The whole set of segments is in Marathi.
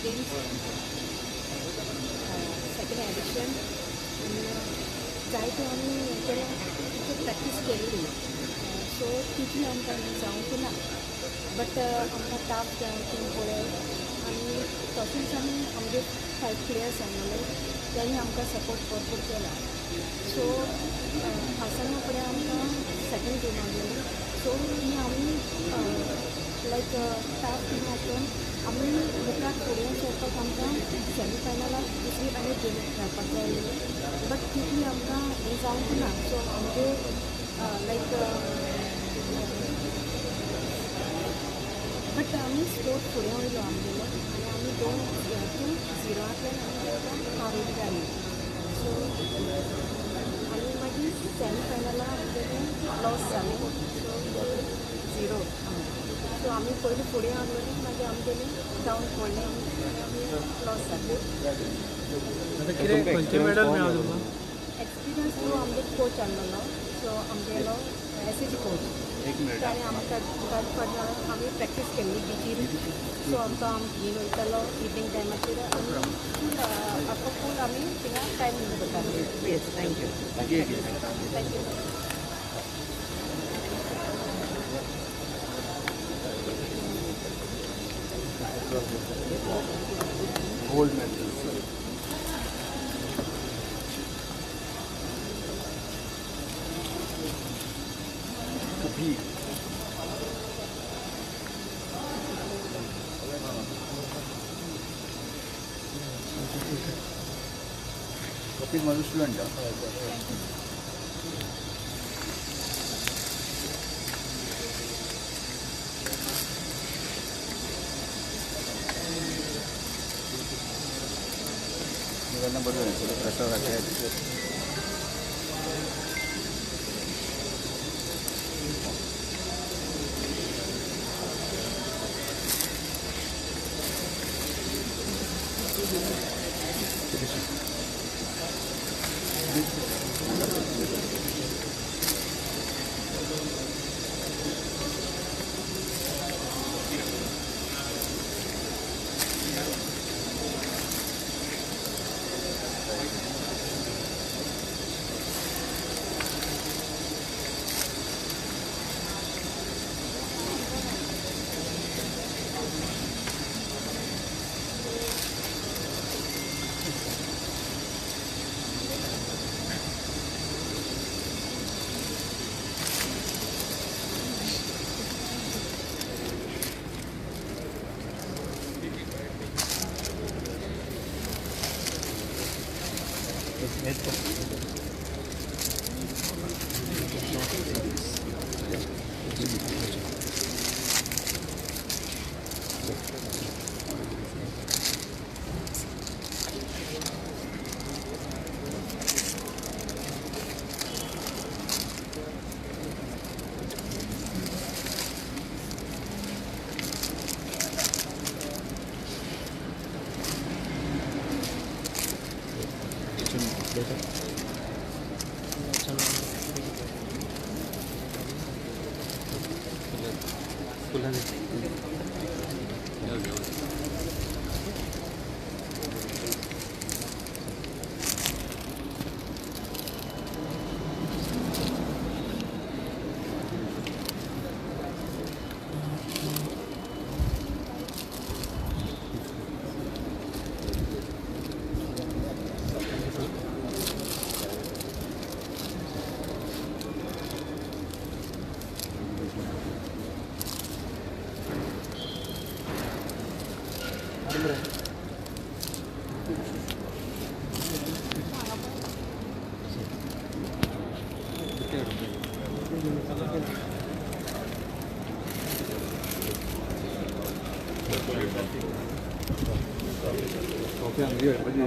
games, second edition. जायते आमी प्रॅक्टीस केल्ली सो तितली आमकां जावंक ना बट आमकां टाफ थिंग पळय आनी तशेंच आमी आमगे 5 प्लेयर्स आसलेले तेणी आमकां सपोर्ट भरपूर केला सो आसतना फुडें आमकां सेकेंड टीम आसलेली सो ही आमी लायक टाफ टीम आसून आमी मुखार फुडें सरपाक आमकां सेमीफायनलाक दुसरी आनी टीम खेळपाक जाय आसली बट तितली आमकां हें जावंक ना सो आमगे लायक बट आमी स्पोर्ट फुडें वयलो आमगेलो आनी आमी 2-0 आमी हारोवन जाली सो आनी मागीर सेमीफायनलाक आमगेलें लॉस जालें सो 0 सो आमी पयलीं फुडें आसलेली मागीर आमगेलें डावन पडलें आनी आमी लॉस जाली मेडल मेळ्ळो तुमकां एक्सपिरियन्स थ्रू आमगे कोच आहलोलो सो आमगेलो एसीजी कोच ताणें आमकां मुखार आमी प्रॅक्टीस केल्ली बिचीर सो आमकां घेवन वयतालो इवनिंग टायमाचेर आनी फूल आमी थिंगा टायम यूज करताली yes thank you thank you gold medal Kapil माझं स्टुडंट बरोबर प्रसाद राखायचं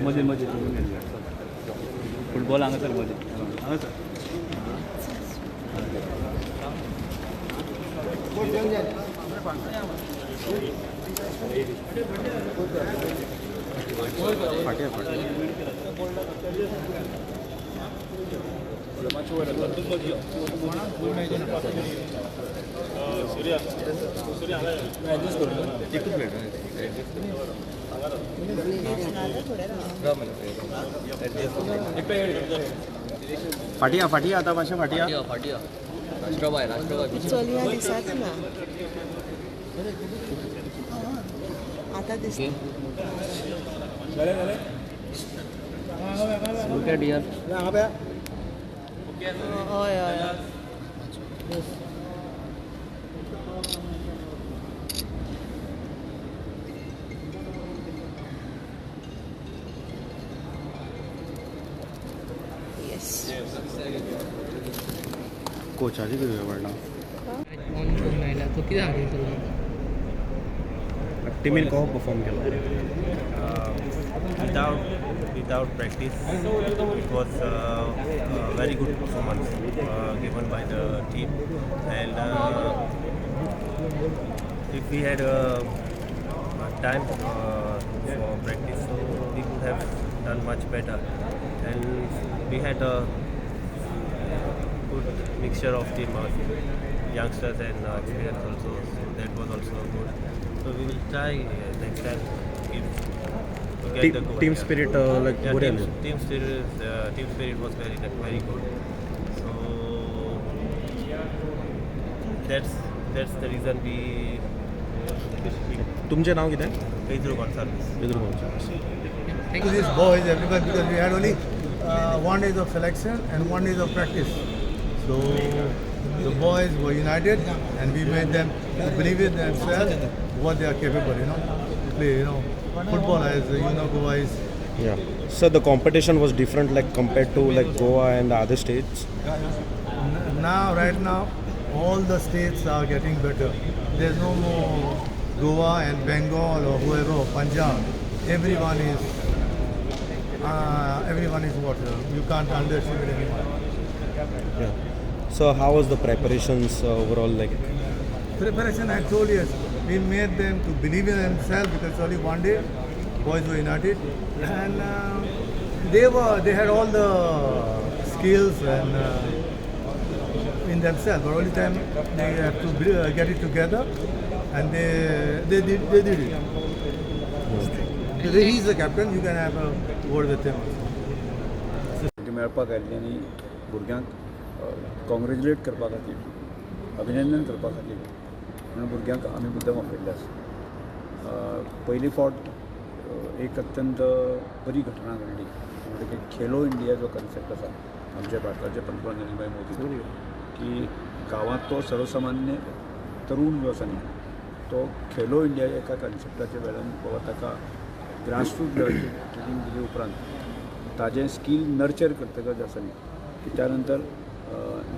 मजे मजे फुटबॉल हांगा सर मजे हांगा सर फाटे फाटे एकूच प्लेट फाटिया फाटिया आता मातशें फाटिया चलया दिसात ना आतां दिसता हय हय येस कोचाची कितें पडना ऑन करून आयला तो कितें हाडून तुला टिमीन कसो परफॉर्म केलो without practice, it was a very good performance given by the team. And if we had time for practice, so we could have done much better. And we had a good mixture of team, youngsters and experience also. So that was also good. So we will try next time to get the goal. Team Yeah. Spirit like Yeah, बरें team spirit was very good. So that's the reason we तुमचें नांव कितें Pedro Gonçalves. बेदरू गोंयचें To these boys, everyone, because we had only 1 day of selection and 1 day of practice. So the boys were united, and we made them to believe in themselves what they are capable, to play, football as Goa is. Yeah. So the competition was different, like compared to like Goa and the other states. Right now, all the states are getting better. There's no more Goa and Bengal or whoever, or Punjab. Everyone is what you can't underestimate anyone. Yeah. So how was the preparations overall? Like, Preparation, I told you, we made them to believe in themselves because only 1 day, boys were united, and they had all the skills and in themselves. But only time they have to get it together, and they did it. So he's the captain. You can have a word with him. मेळपाक आयिल्ली आनी भुरग्यांक कॉंग्रेच्युलेट करपा खातीर अभिनंदन करपा खातीर म्हणून भुरग्यांक आमी मुद्दम आपयल्ले आसा पयली फावट एक अत्यंत बरी घटना घडली म्हणजे खेलो इंडिया जो कन्सेप्ट आसा आमच्या भारताचे पंतप्रधान नरेंद्र मोदी की गांवांत तो सर्वसामान्य तरूण जो आसा न्ही तो खेलो इंडिया एका कन्सेप्टाच्या वेळार बाबा ताका ग्रासरूट लेवलची ट्रेनिंग दिली उपरांत ताजें स्कील नर्चर करतकच जें आसा न्ही की त्या नंतर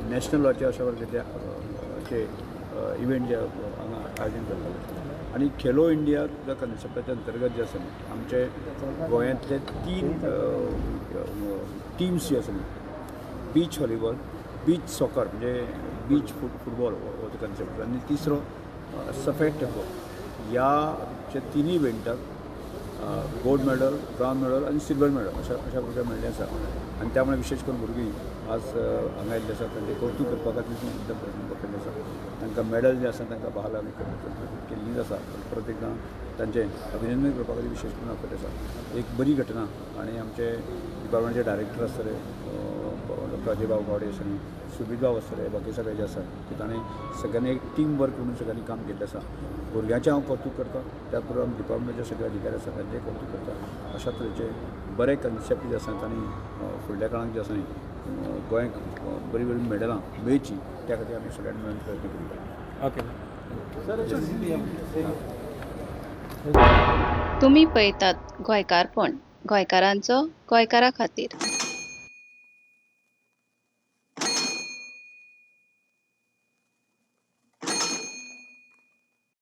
नॅशनल लेवलचे अशा प्रकारचे इव्हेंट जे हांगा आयोजन करतात आणि खेलो इंडिया ज्या कन्सेप्टाच्या अंतर्गत जे आसा न्ही आमचे गोंयांतले 3 टिम्स जे आसा न्ही बीच व्हॉलीबॉल बीच सॉकर म्हणजे बीच फुटबॉल हो तो कन्सेप्ट आणि तिसरो सफेद टेबल ह्या तिनूय इव्हेंटाक गोल्ड मेडल ब्राउन मेडल आणि सिल्वर मेडल अशा प्रकारे मेळ्ळें आसा आणि त्यामुळे विशेष करून भुरगीं आज हांगा आयिल्ले आसा तांचें कौतूक करपा खातीर एकदम प्रयत्न केल्ले आसा तांकां मेडल जे आसा तांकां बहाल आमी केल्लीच आसा परत एकदां तांचें अभिनंदन करपा खातीर विशेष करून आपयले आसा एक बरी घटना आणि आमचे डिपार्टमेंटचे डायरेक्टर आसतले डॉक्टर अजय भाऊ गावडे आसा सुबीत भाऊ आसतले बाकी सगळे जे आसा की ताणें सगळ्यांनी एक टीम वर्क म्हणून सगळ्यांनी काम केल्लें आसा भुरग्यांचें हांव कौतूक करता त्या बरोबर डिपार्टमेंटचे सगळे अधिकारी आसा तांचें कौतूक करता अशा तरेचे बरे कन्सेप्ट जे आसा तांणी फुडल्या काळांत जे आसा न्ही गोंयांक बरी बरी मेडलां मेळची त्या खातीर आमी सगळ्यांनी मेळून प्रयत्न करूया तुम्ही पळयतात गोंयकारपण गोंयकारांचो गोंयकारा खातीर.